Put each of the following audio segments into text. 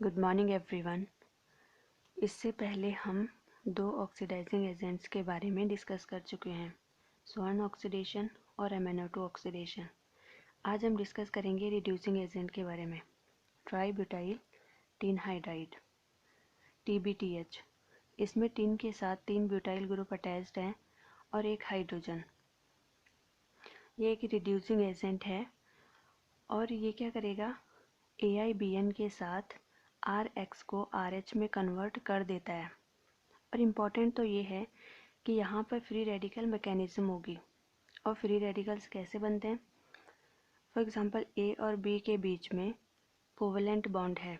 Good morning everyone. इससे पहले हम दो ऑक्सीडाइजिंग एजेंट्स के बारे में डिस्कस कर चुके हैं, स्वर्ण ऑक्सीडेशन और MnO2 ऑक्सीडेशन। आज हम डिस्कस करेंगे रिड्यूसिंग एजेंट के बारे में, try butyl tin hydride TBTH। इसमें टीन के साथ 3 ब्यूटाइल ग्रुप अटैच्ड हैं और एक हाइड्रोजन। ये एक रिड्यूसिंग एजेंट है और ये क्या करेगा, AIBN के साथ RH को RH में कन्वर्ट कर देता है। और इम्पॉर्टेंट तो ये है कि यहाँ पर फ्री रेडिकल मैकेनिज्म होगी। और फ्री रेडिकल्स कैसे बनते हैं? फॉर एग्जांपल A और B के बीच में कोवेलेंट बॉन्ड है,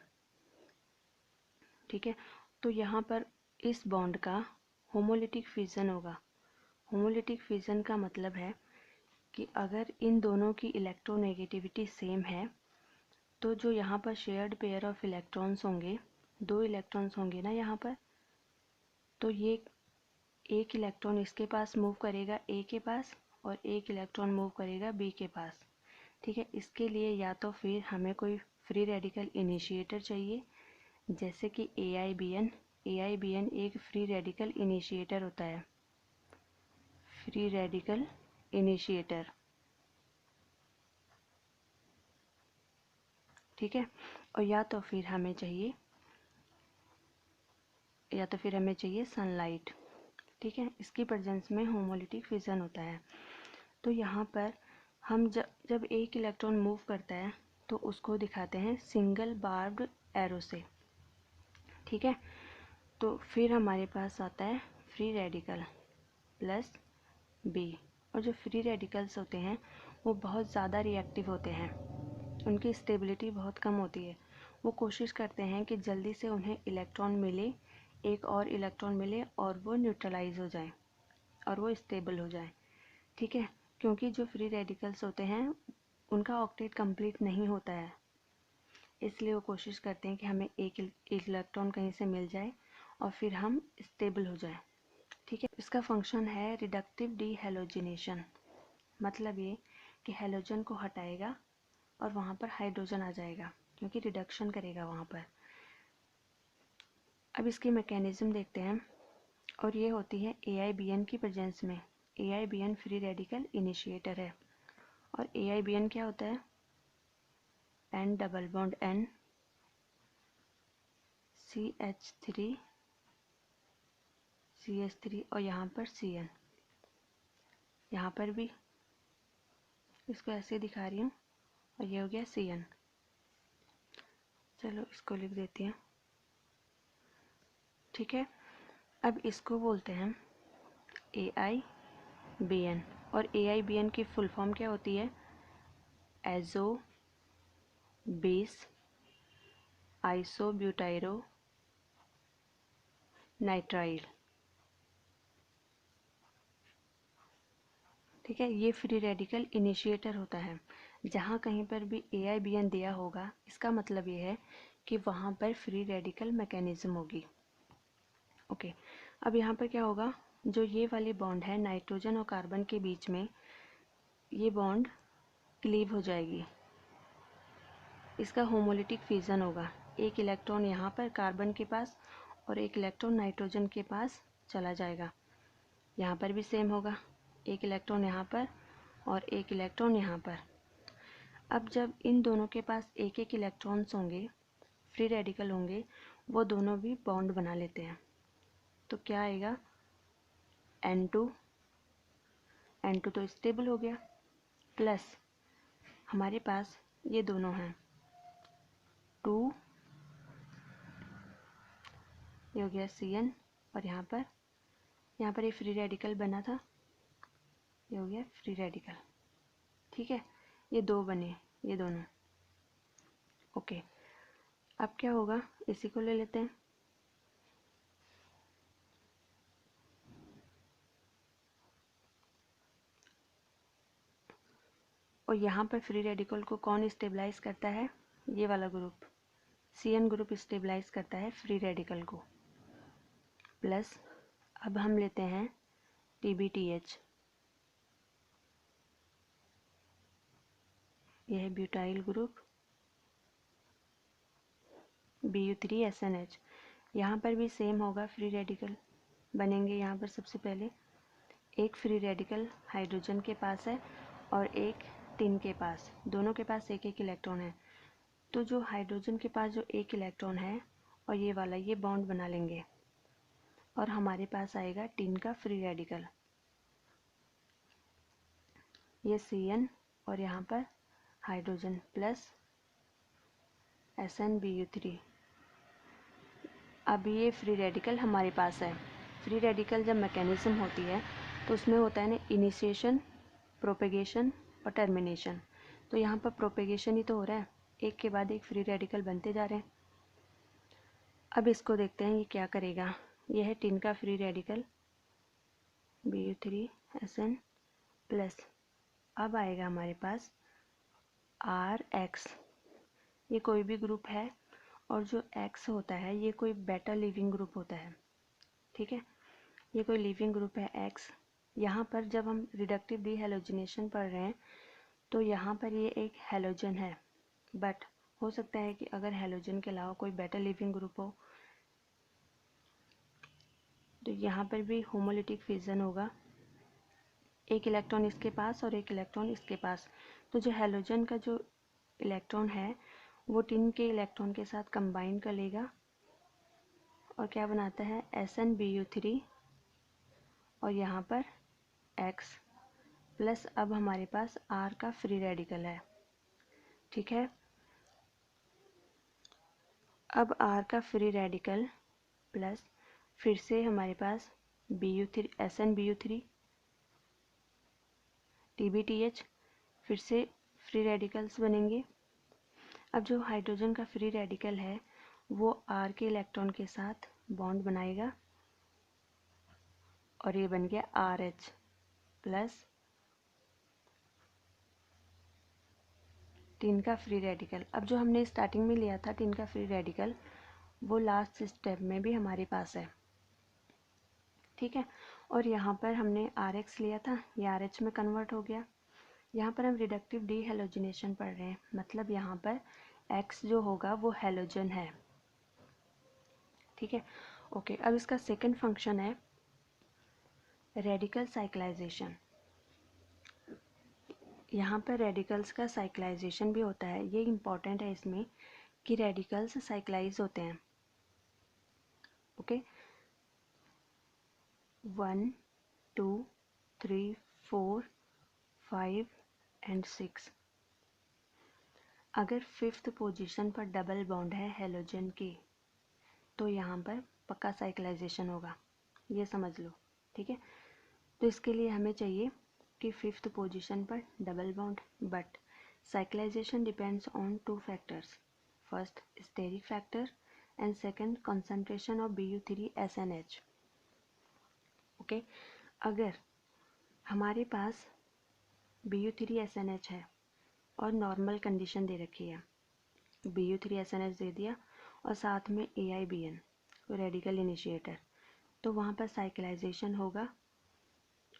ठीक है, तो यहाँ पर इस बॉन्ड का होमोलिटिक फिजन होगा। होमोलिटिक फिजन का मतलब है कि अगर इन दोनों की इलेक्ट्रोनेगेटिविटी सेम है तो जो यहाँ पर शेयर्ड पेयर ऑफ इलेक्ट्रॉन्स होंगे, 2 इलेक्ट्रॉन्स होंगे ना यहाँ पर, तो ये एक इलेक्ट्रॉन इसके पास मूव करेगा A के पास और एक इलेक्ट्रॉन मूव करेगा B के पास, ठीक है। इसके लिए या तो फिर हमें कोई फ्री रेडिकल इनिशिएटर चाहिए, जैसे कि AIBN एक फ्री रेडिकल इनिशिएटर होता है, फ्री रेडिकल इनिशिएटर, ठीक है। और या तो फिर हमें चाहिए सनलाइट, ठीक है। इसकी प्रेजेंस में होमोलिटिक फिजन होता है। तो यहाँ पर हम जब एक इलेक्ट्रॉन मूव करता है तो उसको दिखाते हैं सिंगल बार्ब्ड एरो से, ठीक है। तो फिर हमारे पास आता है फ्री रेडिकल प्लस B। और जो फ्री रेडिकल्स होते हैं वो बहुत ज़्यादा रिएक्टिव होते हैं, उनकी स्टेबिलिटी बहुत कम होती है। वो कोशिश करते हैं कि जल्दी से उन्हें इलेक्ट्रॉन मिले, एक और इलेक्ट्रॉन मिले और वो न्यूट्रलाइज हो जाए और वो स्टेबल हो जाए, ठीक है। क्योंकि जो फ्री रेडिकल्स होते हैं उनका ऑक्टेट कंप्लीट नहीं होता है, इसलिए वो कोशिश करते हैं कि हमें एक इलेक्ट्रॉन कहीं से मिल जाए और फिर हम स्टेबल हो जाए, ठीक है। इसका फंक्शन है रिडक्टिव डीहेलोजिनेशन, मतलब ये कि हेलोजन को हटाएगा और वहाँ पर हाइड्रोजन आ जाएगा, क्योंकि रिडक्शन करेगा वहाँ पर। अब इसकी मैकेनिज्म देखते हैं, और ये होती है AIBN की प्रेजेंस में। AIBN फ्री रेडिकल इनिशिएटर है और AIBN क्या होता है, N double bond N CH3 CH3 और यहाँ पर CN, यहाँ पर भी इसको ऐसे दिखा रही हूँ, और ये हो गया CN। चलो इसको लिख देती हैं, ठीक है। अब इसको बोलते हैं AIBN, और AIBN की फुल फॉर्म क्या होती है, एजो बेस आइसोब्यूटाइरो नाइट्राइल, ठीक है। ये फ्री रेडिकल इनिशिएटर होता है। जहाँ कहीं पर भी AIBN दिया होगा, इसका मतलब ये है कि वहाँ पर फ्री रेडिकल मैकेनिज्म होगी, ओके। अब यहाँ पर क्या होगा, जो ये वाली बॉन्ड है नाइट्रोजन और कार्बन के बीच में, ये बॉन्ड क्लीव हो जाएगी, इसका होमोलिटिक फिजन होगा। एक इलेक्ट्रॉन यहाँ पर कार्बन के पास और एक इलेक्ट्रॉन नाइट्रोजन के पास चला जाएगा। यहाँ पर भी सेम होगा, एक इलेक्ट्रॉन यहाँ पर और एक इलेक्ट्रॉन यहाँ पर। अब जब इन दोनों के पास एक एक इलेक्ट्रॉन्स होंगे, फ्री रेडिकल होंगे, वो दोनों भी बॉन्ड बना लेते हैं। तो क्या आएगा, N2 तो स्टेबल हो गया, प्लस हमारे पास ये दोनों हैं 2, ये हो गया CN, और यहाँ पर ये फ्री रेडिकल बना था, ये हो गया फ्री रेडिकल, ठीक है। ये दो बने, ये दोनों, ओके। अब क्या होगा, इसी को ले लेते हैं, और यहाँ पर फ्री रेडिकल को कौन स्टेबलाइज करता है, ये वाला ग्रुप CN ग्रुप स्टेबलाइज करता है फ्री रेडिकल को। प्लस अब हम लेते हैं TBTH, यह है ब्यूटाइल ग्रुप, Bu3SNH। यहाँ पर भी सेम होगा, फ्री रेडिकल बनेंगे। यहाँ पर सबसे पहले एक फ्री रेडिकल हाइड्रोजन के पास है और एक टिन के पास, दोनों के पास एक एक इलेक्ट्रॉन है। तो जो हाइड्रोजन के पास जो एक इलेक्ट्रॉन है और ये वाला, ये बॉन्ड बना लेंगे और हमारे पास आएगा टिन का फ्री रेडिकल, ये Cn और यहाँ पर हाइड्रोजन प्लस SnBu3। अब ये फ्री रेडिकल हमारे पास है। फ्री रेडिकल जब मैकेनिज्म होती है तो उसमें होता है ना इनिशिएशन, प्रोपेगेशन और टर्मिनेशन। तो यहाँ पर प्रोपेगेशन ही तो हो रहा है, एक के बाद एक फ्री रेडिकल बनते जा रहे हैं। अब इसको देखते हैं ये क्या करेगा। यह है टिन का फ्री रेडिकल Bu3Sn प्लस, अब आएगा हमारे पास Rx, ये कोई भी ग्रुप है और जो X होता है ये कोई बेटा लिविंग ग्रुप होता है, ठीक है। ये कोई लिविंग ग्रुप है X। यहाँ पर जब हम रिडक्टिव डीहैलोजिनेशन पढ़ रहे हैं तो यहाँ पर ये एक हैलोजन है, बट हो सकता है कि अगर हैलोजन के अलावा कोई बेटा लिविंग ग्रुप हो तो यहाँ पर भी होमोलिटिक फिजन होगा, एक इलेक्ट्रॉन इसके पास और एक इलेक्ट्रॉन इसके पास। तो जो हैलोजन का जो इलेक्ट्रॉन है वो टिन के इलेक्ट्रॉन के साथ कंबाइन कर लेगा और क्या बनाता है SnBu3 और यहाँ पर X प्लस, अब हमारे पास R का फ्री रेडिकल है, ठीक है। अब R का फ्री रेडिकल प्लस फिर से हमारे पास Bu3 SnBu3 TbTH, फिर से फ्री रेडिकल्स बनेंगे। अब जो हाइड्रोजन का फ्री रेडिकल है वो R के इलेक्ट्रॉन के साथ बॉन्ड बनाएगा और ये बन गया RH प्लस टिन का फ्री रेडिकल। अब जो हमने स्टार्टिंग में लिया था टिन का फ्री रेडिकल वो लास्ट स्टेप में भी हमारे पास है, ठीक है। और यहाँ पर हमने RH लिया था, ये RH में कन्वर्ट हो गया। यहाँ पर हम रिडक्टिव डीहैलोजिनेशन पढ़ रहे हैं, मतलब यहाँ पर X जो होगा वो हैलोजन है, ठीक है। ओके, अब इसका सेकंड फंक्शन है रेडिकल साइक्लाइजेशन। यहाँ पर रेडिकल्स का साइक्लाइजेशन भी होता है, ये इम्पॉर्टेंट है इसमें कि रेडिकल्स साइक्लाइज होते हैं, ओके। 1 2 3 4 5 एंड 6। अगर फिफ्थ पोजीशन पर डबल बॉन्ड है हेलोजन की तो यहाँ पर पक्का साइक्लाइजेशन होगा, ये समझ लो, ठीक है। तो इसके लिए हमें चाहिए कि फिफ्थ पोजीशन पर double bond, but cyclisation depends on two factors, first steric factor and second concentration of Bu3SNH, okay. अगर हमारे पास Bu3SNH है और नॉर्मल कंडीशन दे रखी है, Bu3SNH दे दिया और साथ में AIBN रेडिकल इनिशिएटर, तो वहाँ पर साइक्लाइजेशन होगा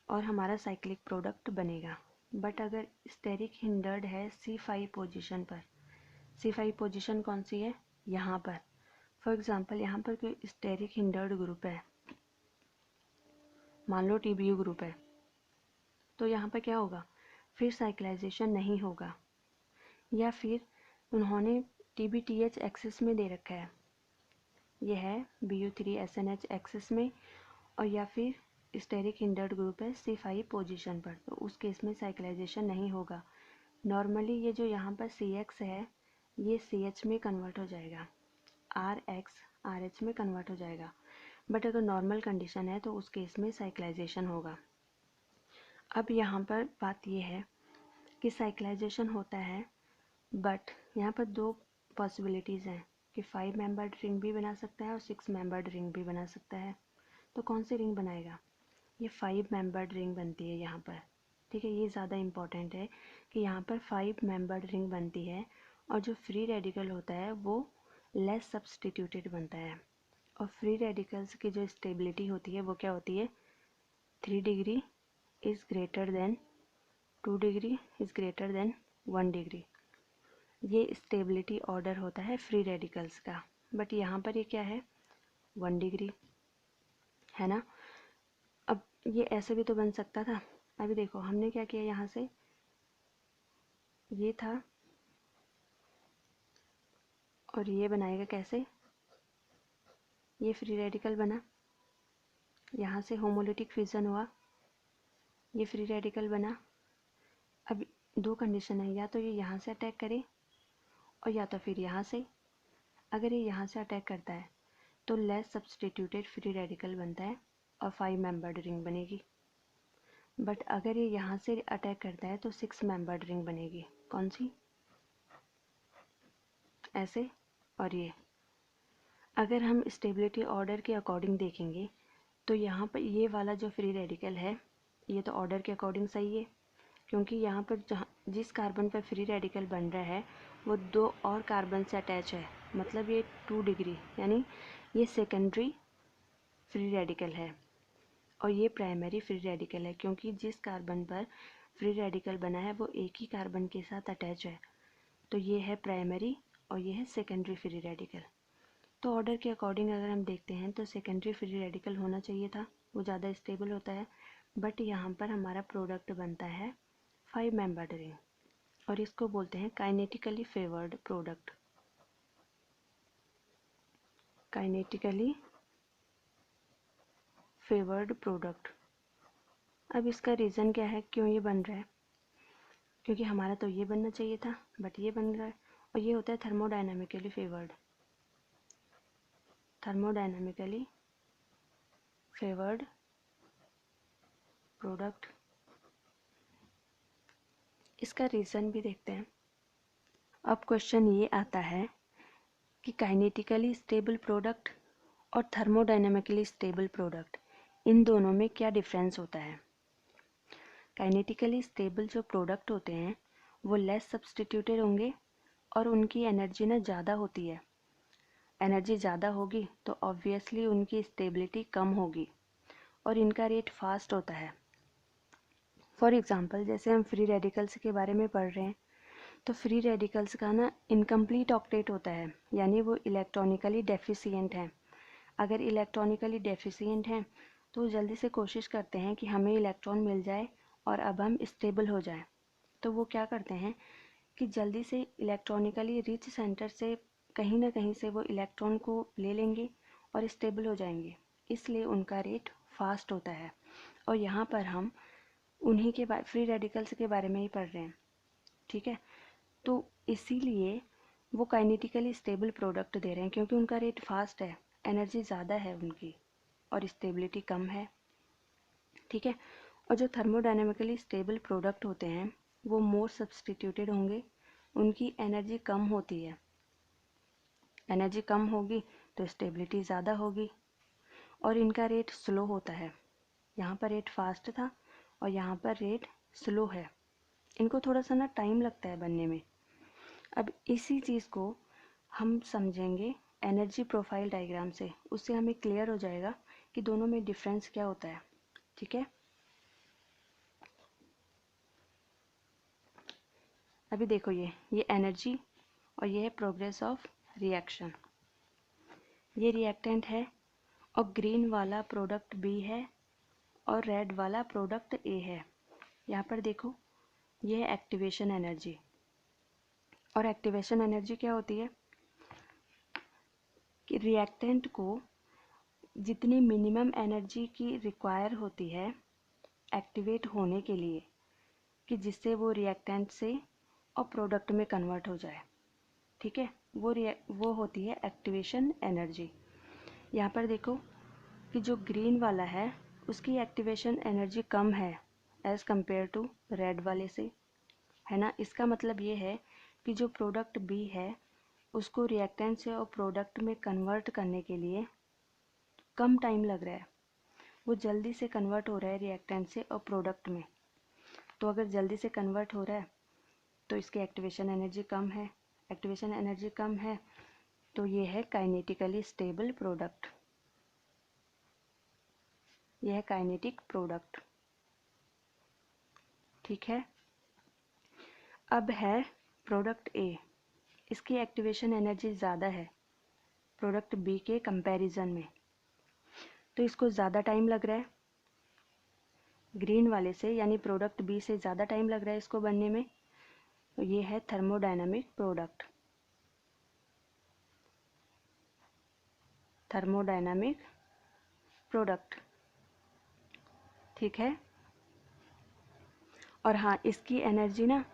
और हमारा साइक्लिक प्रोडक्ट बनेगा। बट अगर स्टेरिक हिंडर्ड है C5 पोजीशन पर, C5 पोजीशन कौन सी है, यहाँ पर फॉर एग्जांपल यहाँ पर कोई स्टेरिक हिंडर्ड ग्रुप है, मान लो TBU ग्रुप है, तो यहाँ पर क्या होगा, फिर साइक्लाइजेशन नहीं होगा। या फिर उन्होंने TbTH एक्सिस में दे रखा है, यह है Bu3SNH एक्सिस में, और या फिर स्टेरिक हिंडर्ड ग्रुप है C5 पोजीशन पर, तो उस केस में साइक्लाइजेशन नहीं होगा। नॉर्मली ये जो यहाँ पर CX है ये CH में कन्वर्ट हो जाएगा, RX RH में कन्वर्ट हो जाएगा, बट अगर नॉर्मल कंडीशन है तो उस केस में साइक्लाइजेशन होगा। अब यहाँ पर बात यह है कि साइक्लाइजेशन होता है, बट यहाँ पर दो पॉसिबिलिटीज़ हैं कि 5 मेंबर्ड रिंग भी बना सकता है और 6 मेंबर्ड रिंग भी बना सकता है। तो कौन सी रिंग बनाएगा, ये 5 मेंबर्ड रिंग बनती है यहाँ पर, ठीक है। ये ज़्यादा इम्पॉर्टेंट है कि यहाँ पर 5 मेंबर्ड रिंग बनती है और जो फ्री रेडिकल होता है वो लेस सब्सटीट्यूटेड बनता है। और फ्री रेडिकल्स की जो स्टेबिलिटी होती है वो क्या होती है, 3 degree is greater than 2 degree is greater than 1 degree, ये स्टेबिलिटी ऑर्डर होता है फ्री रेडिकल्स का। बट यहाँ पर ये क्या है 1 डिग्री, है ना। अब ये ऐसे भी तो बन सकता था। अभी देखो हमने क्या किया, यहाँ से ये था और ये बनाएगा कैसे, ये फ्री रेडिकल बना, यहाँ से होमोलिटिक फिजन हुआ, ये फ्री रेडिकल बना। अब 2 कंडीशन है, या तो ये यहाँ से अटैक करे और या तो फिर यहाँ से। अगर ये यहाँ से अटैक करता है तो लेस सब्सटीट्यूटेड फ्री रेडिकल बनता है और 5 मेंबर्ड रिंग बनेगी। बट अगर ये यहाँ से अटैक करता है तो 6 मेंबर्ड रिंग बनेगी। कौन सी, ऐसे और ये। अगर हम स्टेबिलिटी ऑर्डर के अकॉर्डिंग देखेंगे तो यहाँ पर ये वाला जो फ्री रेडिकल है ये तो ऑर्डर के अकॉर्डिंग सही है, क्योंकि यहाँ पर जहाँ जिस कार्बन पर फ्री रेडिकल बन रहा है वो 2 और कार्बन से अटैच है, मतलब ये 2 डिग्री, यानी ये सेकेंडरी फ्री रेडिकल है और ये प्राइमरी फ्री रेडिकल है, क्योंकि जिस कार्बन पर फ्री रेडिकल बना है वो एक ही कार्बन के साथ अटैच है। तो ये है प्राइमरी और ये है सेकेंडरी फ्री रेडिकल। तो ऑर्डर के अकॉर्डिंग अगर हम देखते हैं तो सेकेंडरी फ्री रेडिकल होना चाहिए था, वो ज़्यादा स्टेबल होता है। बट यहाँ पर हमारा प्रोडक्ट बनता है 5 मेंबर्ड रिंग और इसको बोलते हैं kinetically favoured product. Kinetically favoured product. अब इसका रीज़न क्या है, क्यों ये बन रहा है, क्योंकि हमारा तो ये बनना चाहिए था बट ये बन रहा है, और ये होता है thermodynamically favoured. Thermodynamically favoured product. इसका रीज़न भी देखते हैं। अब क्वेश्चन ये आता है कि काइनेटिकली स्टेबल प्रोडक्ट और थर्मोडायनामिकली स्टेबल प्रोडक्ट, इन दोनों में क्या डिफरेंस होता है। काइनेटिकली स्टेबल जो प्रोडक्ट होते हैं वो लेस सब्सटीट्यूटेड होंगे और उनकी एनर्जी ना ज़्यादा होती है। एनर्जी ज़्यादा होगी तो ऑब्वियसली उनकी स्टेबिलिटी कम होगी और इनका रेट फास्ट होता है। फॉर एग्ज़ाम्पल जैसे हम फ्री रेडिकल्स के बारे में पढ़ रहे हैं तो फ्री रेडिकल्स का ना इनकम्प्लीट ऑक्टेट होता है, यानी वो इलेक्ट्रॉनिकली डेफिशिएंट हैं। अगर इलेक्ट्रॉनिकली डेफिशिएंट हैं तो जल्दी से कोशिश करते हैं कि हमें इलेक्ट्रॉन मिल जाए और अब हम स्टेबल हो जाएं। तो वो क्या करते हैं कि जल्दी से इलेक्ट्रॉनिकली रिच सेंटर से कहीं ना कहीं से वो इलेक्ट्रॉन को ले लेंगे और स्टेबल हो जाएंगे, इसलिए उनका रेट फास्ट होता है। और यहाँ पर हम उन्हीं के फ्री रेडिकल्स के बारे में ही पढ़ रहे हैं, ठीक है। तो इसीलिए वो काइनेटिकली स्टेबल प्रोडक्ट दे रहे हैं, क्योंकि उनका रेट फास्ट है, एनर्जी ज़्यादा है उनकी और स्टेबिलिटी कम है, ठीक है। और जो थर्मोडायनेमिकली स्टेबल प्रोडक्ट होते हैं वो मोर सब्सटीट्यूटेड होंगे, उनकी एनर्जी कम होती है। एनर्जी कम होगी तो स्टेबिलिटी ज़्यादा होगी और इनका रेट स्लो होता है। यहाँ पर रेट फास्ट था और यहाँ पर रेट स्लो है। इनको थोड़ा सा ना टाइम लगता है बनने में। अब इसी चीज़ को हम समझेंगे एनर्जी प्रोफाइल डायग्राम से, उससे हमें क्लियर हो जाएगा कि दोनों में डिफरेंस क्या होता है, ठीक है। अभी देखो ये एनर्जी और ये है प्रोग्रेस ऑफ रिएक्शन। ये रिएक्टेंट है और ग्रीन वाला प्रोडक्ट बी है और रेड वाला प्रोडक्ट ए है। यहाँ पर देखो ये है एक्टिवेशन एनर्जी, और एक्टिवेशन एनर्जी क्या होती है कि रिएक्टेंट को जितनी मिनिमम एनर्जी की रिक्वायर होती है एक्टिवेट होने के लिए कि जिससे वो रिएक्टेंट से और प्रोडक्ट में कन्वर्ट हो जाए, ठीक है। वो होती है एक्टिवेशन एनर्जी। यहाँ पर देखो कि जो ग्रीन वाला है उसकी एक्टिवेशन एनर्जी कम है एज़ कम्पेयर टू रेड वाले से, है ना। इसका मतलब ये है कि जो प्रोडक्ट बी है उसको रिएक्टेंट से और प्रोडक्ट में कन्वर्ट करने के लिए कम टाइम लग रहा है, वो जल्दी से कन्वर्ट हो रहा है रिएक्टेंट से और प्रोडक्ट में। तो अगर जल्दी से कन्वर्ट हो रहा है तो इसकी एक्टिवेशन एनर्जी कम है। एक्टिवेशन एनर्जी कम है तो ये है काइनेटिकली स्टेबल प्रोडक्ट, यह है काइनेटिक प्रोडक्ट, ठीक है। अब है प्रोडक्ट ए, इसकी एक्टिवेशन एनर्जी ज़्यादा है, प्रोडक्ट बी के कंपैरिजन में। तो इसको ज़्यादा टाइम लग रहा है ग्रीन वाले से, यानी प्रोडक्ट बी से ज़्यादा टाइम लग रहा है इसको बनने में। तो ये है थर्मोडायनामिक प्रोडक्ट। थर्मोडायनामिक प्रोडक्ट, ठीक है। और हाँ, इसकी एनर्जी ना,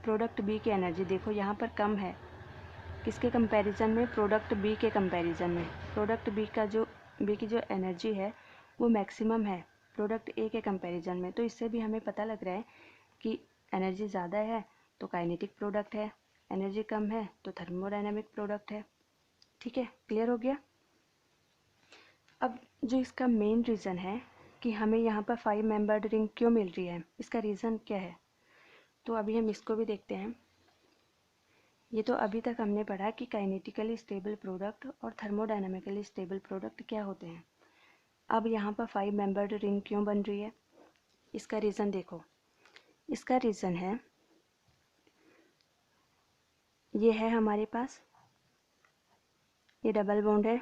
प्रोडक्ट बी की एनर्जी देखो यहाँ पर कम है। किसके कंपैरिजन में? प्रोडक्ट बी के कंपैरिजन में। प्रोडक्ट बी की जो एनर्जी है वो मैक्सिमम है प्रोडक्ट ए के कंपैरिजन में। तो इससे भी हमें पता लग रहा है कि एनर्जी ज़्यादा है तो काइनेटिक प्रोडक्ट है, एनर्जी कम है तो थर्मोडायनामिक प्रोडक्ट है। ठीक है, क्लियर हो गया। अब जो इसका मेन रीज़न है कि हमें यहाँ पर 5 मेंबर्ड रिंग क्यों मिल रही है, इसका रीज़न क्या है, तो अभी हम इसको भी देखते हैं। ये तो अभी तक हमने पढ़ा कि काइनेटिकली स्टेबल प्रोडक्ट और थर्मोडायनामिकली स्टेबल प्रोडक्ट क्या होते हैं। अब यहाँ पर 5 मेंबर्ड रिंग क्यों बन रही है, इसका रीज़न देखो। इसका रीज़न है, ये है हमारे पास, ये डबल बॉन्ड है,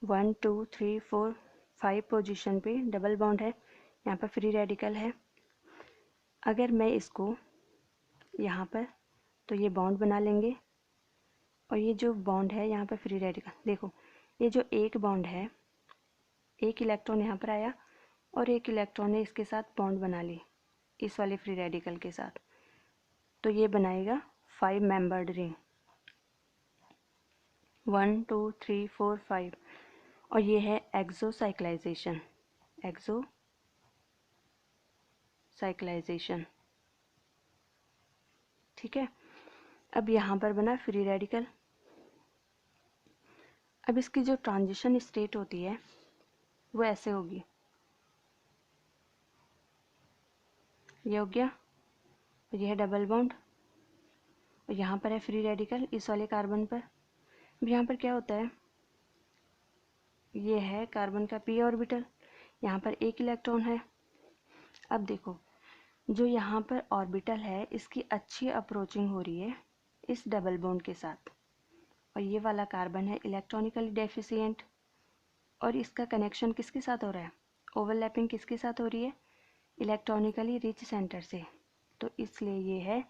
1 2 3 4 5 पोजीशन पे डबल बॉन्ड है, यहाँ पर फ्री रेडिकल है। अगर मैं इसको यहाँ पर, तो ये बॉन्ड बना लेंगे, और ये जो बॉन्ड है यहाँ पर फ्री रेडिकल, देखो ये जो एक बॉन्ड है, एक इलेक्ट्रॉन यहाँ पर आया और एक इलेक्ट्रॉन ने इसके साथ बॉन्ड बना ली इस वाले फ्री रेडिकल के साथ, तो ये बनाएगा 5 मेंबर्ड रिंग, 1 2 3 4 5। और ये है एक्सोसाइक्लाइजेशन, एक्सोसाइक्लाइजेशन, ठीक है। अब यहाँ पर बना फ्री रेडिकल। अब इसकी जो ट्रांजिशन स्टेट होती है वो ऐसे होगी, ये हो गया, और ये है डबल बॉन्ड, और यहाँ पर है फ्री रेडिकल इस वाले कार्बन पर। अब यहाँ पर क्या होता है, ये है कार्बन का पी ऑर्बिटल, यहाँ पर एक इलेक्ट्रॉन है। अब देखो, जो यहाँ पर ऑर्बिटल है इसकी अच्छी अप्रोचिंग हो रही है इस डबल बॉन्ड के साथ, और ये वाला कार्बन है इलेक्ट्रॉनिकली डेफिशिएंट, और इसका कनेक्शन किसके साथ हो रहा है, ओवरलैपिंग किसके साथ हो रही है, इलेक्ट्रॉनिकली रिच सेंटर से। तो इसलिए ये है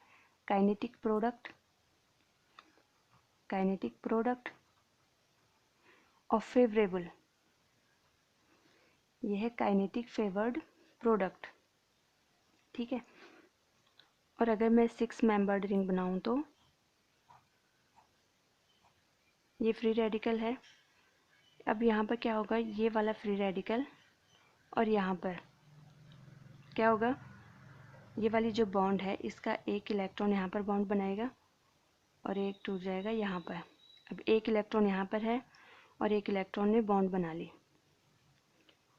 kinetic product, kinetic product of favourable, ये है काइनेटिक फेवर्ड प्रोडक्ट, ठीक है। और अगर मैं 6 मेंबर्ड रिंग बनाऊं तो ये फ्री रेडिकल है। अब यहाँ पर क्या होगा, ये वाला फ्री रेडिकल, और यहाँ पर क्या होगा, ये वाली जो बॉन्ड है इसका एक इलेक्ट्रॉन यहाँ पर बॉन्ड बनाएगा और एक टूट जाएगा यहाँ पर। अब एक इलेक्ट्रॉन यहाँ पर है और एक इलेक्ट्रॉन ने बॉन्ड बना ली,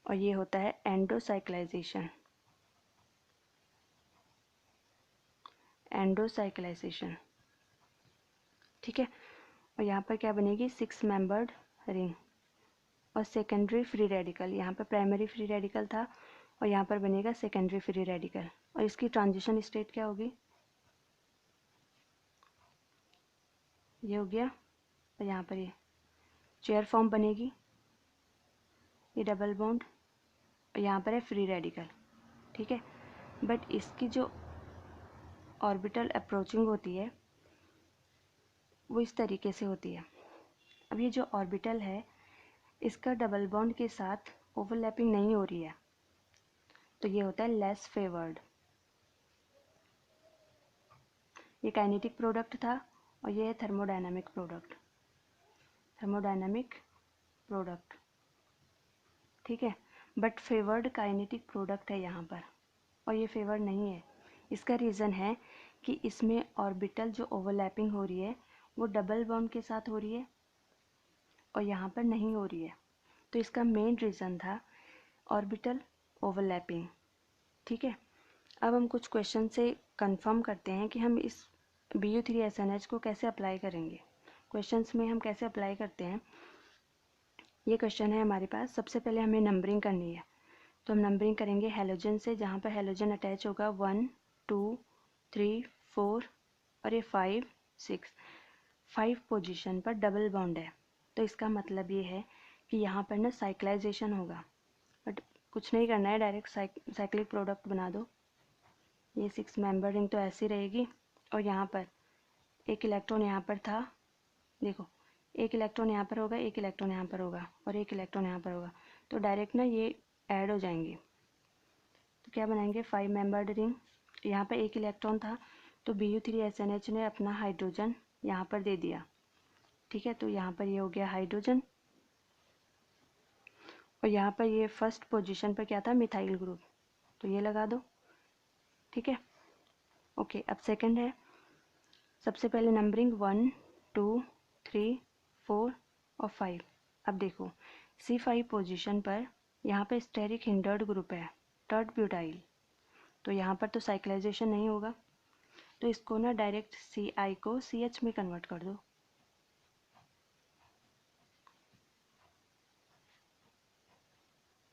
और ये होता है एंडोसाइक्लाइजेशन, एंडोसाइक्लाइजेशन, ठीक है। और यहाँ पर क्या बनेगी, 6 मेंबर्ड रिंग और सेकेंडरी फ्री रेडिकल, यहाँ पर प्राइमरी फ्री रेडिकल था और यहाँ पर बनेगा सेकेंडरी फ्री रेडिकल। और इसकी ट्रांजिशन स्टेट क्या होगी, ये हो गया, और यहाँ पर ये चेयर फॉर्म बनेगी, ये डबल बॉन्ड, और यहाँ पर है फ्री रेडिकल, ठीक है। बट इसकी जो ऑर्बिटल अप्रोचिंग होती है वो इस तरीके से होती है। अब ये जो ऑर्बिटल है इसका डबल बॉन्ड के साथ ओवरलैपिंग नहीं हो रही है, तो ये होता है लेस फेवर्ड। ये काइनेटिक प्रोडक्ट था और ये है थर्मोडायनामिक प्रोडक्ट, थर्मोडायनामिक प्रोडक्ट, ठीक है। बट फेवर्ड काइनेटिक प्रोडक्ट है यहाँ पर, और ये फेवर्ड नहीं है। इसका रीज़न है कि इसमें ऑर्बिटल जो ओवरलैपिंग हो रही है वो डबल बॉन्ड के साथ हो रही है और यहाँ पर नहीं हो रही है। तो इसका मेन रीज़न था ऑर्बिटल ओवरलैपिंग, ठीक है। अब हम कुछ क्वेश्चन से कंफर्म करते हैं कि हम इस Bu3SNH को कैसे अप्लाई करेंगे। क्वेश्चंस में हम कैसे अप्लाई करते हैं, ये क्वेश्चन है हमारे पास। सबसे पहले हमें नंबरिंग करनी है, तो हम नंबरिंग करेंगे हेलोजन से, जहाँ पर हेलोजन अटैच होगा 1 2 3 4 और ये 5 6, 5 पोजीशन पर डबल बॉन्ड है, तो इसका मतलब ये है कि यहाँ पर ना साइक्लाइजेशन होगा, बट कुछ नहीं करना है, डायरेक्ट साइक्लिक प्रोडक्ट बना दो। ये 6 मेंबर रिंग तो ऐसी रहेगी, और यहाँ पर एक इलेक्ट्रॉन यहाँ पर था, देखो एक इलेक्ट्रॉन यहाँ पर होगा, एक इलेक्ट्रॉन यहाँ पर होगा, और एक इलेक्ट्रॉन यहाँ पर होगा, तो डायरेक्ट ना ये ऐड हो जाएंगे। तो क्या बनाएंगे, 5 मेंबर्ड रिंग। यहाँ पर एक इलेक्ट्रॉन था तो Bu3SNH ने अपना हाइड्रोजन यहाँ पर दे दिया, ठीक है। तो यहाँ पर ये हो गया हाइड्रोजन, और यहाँ पर ये फर्स्ट पोजीशन पर क्या था, मिथाइल ग्रुप, तो ये लगा दो, ठीक है। ओके, अब सेकंड है, सबसे पहले नंबरिंग 1 2 3 4 और 5। अब देखो C5 पोजीशन पर यहाँ पे स्टेरिक हिंडर्ड ग्रुप है, टर्ड ब्यूटाइल, तो यहाँ पर तो साइक्लाइजेशन नहीं होगा, तो इसको ना डायरेक्ट Ci को CH में कन्वर्ट कर दो।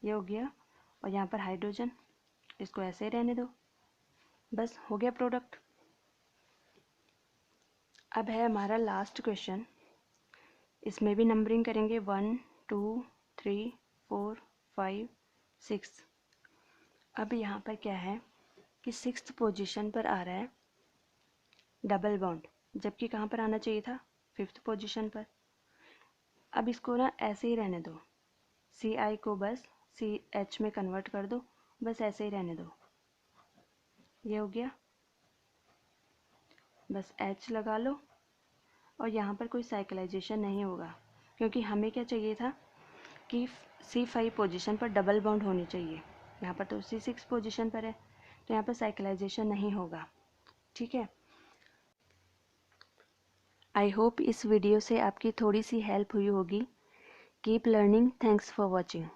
ये हो गया, और यहाँ पर हाइड्रोजन, इसको ऐसे ही रहने दो, बस हो गया प्रोडक्ट। अब है हमारा लास्ट क्वेश्चन, इसमें भी नंबरिंग करेंगे 1 2 3 4 5 6। अब यहाँ पर क्या है कि 6th पोजीशन पर आ रहा है डबल बॉन्ड, जबकि कहाँ पर आना चाहिए था, 5th पोजीशन पर। अब इसको ना ऐसे ही रहने दो, Ci को बस CH में कन्वर्ट कर दो, बस ऐसे ही रहने दो। ये हो गया, बस H लगा लो, और यहाँ पर कोई साइक्लाइजेशन नहीं होगा, क्योंकि हमें क्या चाहिए था कि C5 पोजीशन पर डबल बॉन्ड होनी चाहिए, यहाँ पर तो C6 पोजीशन पर है, तो यहाँ पर साइक्लाइजेशन नहीं होगा, ठीक है। आई होप इस वीडियो से आपकी थोड़ी सी हेल्प हुई होगी। Keep learning, thanks for watching.